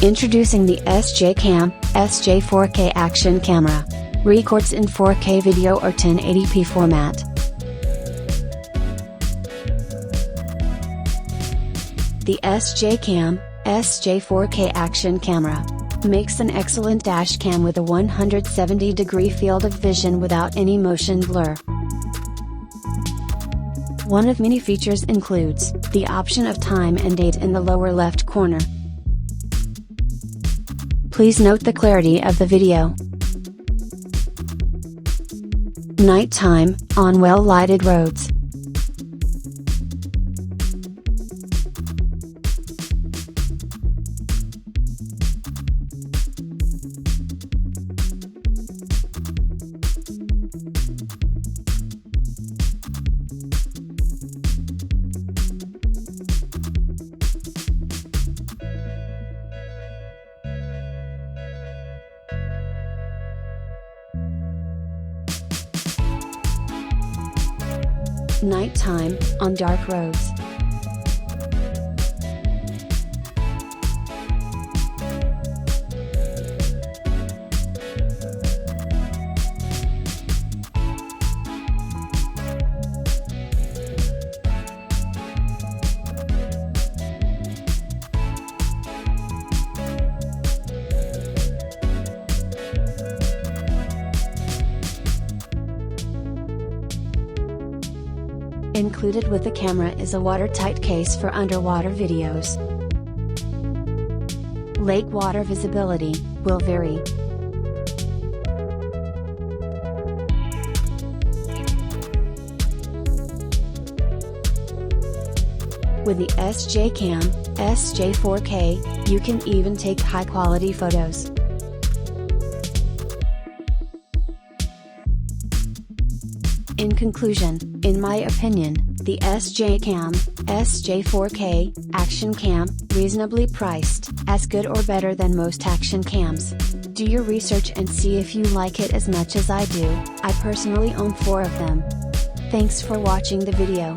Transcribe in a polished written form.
Introducing the SJCAM SJ4K Action Camera. Records in 4K video or 1080p format. The SJCAM SJ4K Action Camera makes an excellent dash cam with a 170-degree field of vision without any motion blur. One of many features includes the option of time and date in the lower left corner. Please note the clarity of the video. Nighttime, on well-lighted roads. Nighttime, on dark roads. Included with the camera is a watertight case for underwater videos. Lake water visibility will vary. With the SJCAM SJ4K, you can even take high-quality photos. In conclusion, in my opinion, the SJCAM SJ4K Action Cam, reasonably priced, as good or better than most action cams. Do your research and see if you like it as much as I do. I personally own 4 of them. Thanks for watching the video.